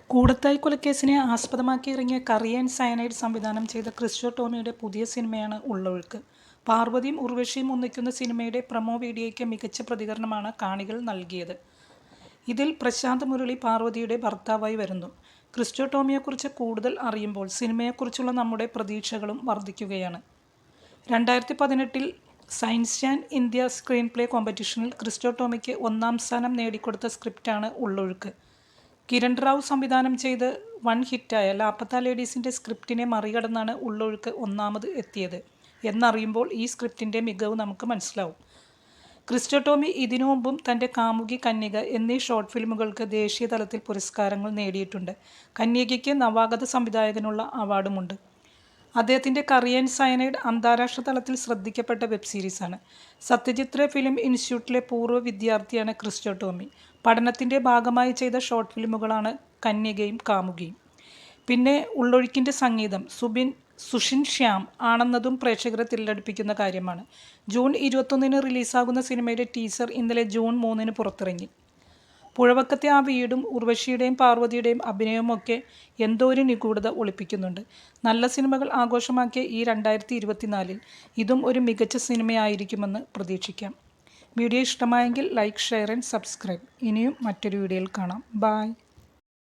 കൂടത്തായി കൊലക്കേസിനെ ആസ്പദമാക്കി ഇറങ്ങിയ കറിയൻ സയനൈഡ് സംവിധാനം ചെയ്ത ക്രിസ്റ്റോ ടോമിയുടെ പുതിയ സിനിമയാണ് ഉള്ളൊഴുക്ക്. പാർവതിയും ഉർവശിയും ഒന്നിക്കുന്ന സിനിമയുടെ പ്രൊമോ വീഡിയോയ്ക്ക് മികച്ച പ്രതികരണമാണ് കാണികൾ നൽകിയത്. ഇതിൽ പ്രശാന്ത് മുരളി പാർവതിയുടെ ഭർത്താവായി വരുന്നു. ക്രിസ്റ്റോ ടോമിയെക്കുറിച്ച് കൂടുതൽ അറിയുമ്പോൾ സിനിമയെക്കുറിച്ചുള്ള നമ്മുടെ പ്രതീക്ഷകളും വർദ്ധിക്കുകയാണ്. 2018 science and India screenplay കോമ്പറ്റീഷനിൽ ക്രിസ്റ്റോ ടോമിക്ക് 1ാം സ്ഥാനം നേടിക്കൊടുത്ത സ്ക്രിപ്റ്റാണ് ഉള്ളൊഴുക്ക്. കിരൺ റാവു സംവിധാനം ചെയ്ത് വൺ ഹിറ്റായ ലാപ്പത്ത ലേഡീസിൻ്റെ സ്ക്രിപ്റ്റിനെ മറികടന്നാണ് ഉള്ളൊഴുക്ക് 1ാമത് എത്തിയത് എന്നറിയുമ്പോൾ ഈ സ്ക്രിപ്റ്റിൻ്റെ മികവ് നമുക്ക് മനസ്സിലാവും. ക്രിസ്റ്റോ ടോമി ഇതിനു മുമ്പും തൻ്റെ കാമുകി കന്യക എന്നീ ഷോർട്ട് ഫിലിമുകൾക്ക് ദേശീയ തലത്തിൽ പുരസ്കാരങ്ങൾ നേടിയിട്ടുണ്ട്. കന്യകയ്ക്ക് നവാഗത സംവിധായകനുള്ള അവാർഡുമുണ്ട്. അദ്ദേഹത്തിൻ്റെ കറിയൻ സയനൈഡ് അന്താരാഷ്ട്ര തലത്തിൽ ശ്രദ്ധിക്കപ്പെട്ട വെബ് സീരീസാണ്. സത്യജിത് റേ ഫിലിം ഇൻസ്റ്റിറ്റ്യൂട്ടിലെ പൂർവ്വ വിദ്യാർത്ഥിയാണ് ക്രിസ്റ്റോ ടോമി. പഠനത്തിൻ്റെ ഭാഗമായി ചെയ്ത ഷോർട്ട് ഫിലിമുകളാണ് കന്യകയും കാമുകിയും. പിന്നെ ഉള്ളൊഴുക്കിൻ്റെ സംഗീതം സുഷിൻ ശ്യാം ആണെന്നതും പ്രേക്ഷകരെ ത്രില്ലടിപ്പിക്കുന്ന കാര്യമാണ്. ജൂൺ 21 റിലീസാകുന്ന സിനിമയുടെ ടീസർ ഇന്നലെ ജൂൺ 3 പുറത്തിറങ്ങി. പുഴവക്കത്തെ ആ വീടും ഉർവശിയുടെയും പാർവതിയുടെയും അഭിനയവുമൊക്കെ എന്തോ ഒരു നിഗൂഢത ഒളിപ്പിക്കുന്നുണ്ട്. നല്ല സിനിമകൾ ആഘോഷമാക്കിയ ഈ 2024 ഇതും ഒരു മികച്ച സിനിമയായിരിക്കുമെന്ന് പ്രതീക്ഷിക്കാം. വീഡിയോ ഇഷ്ടമായെങ്കിൽ ലൈക്ക്, ഷെയർ ആൻഡ് സബ്സ്ക്രൈബ്. ഇനിയും മറ്റൊരു വീഡിയോയിൽ കാണാം. ബൈ.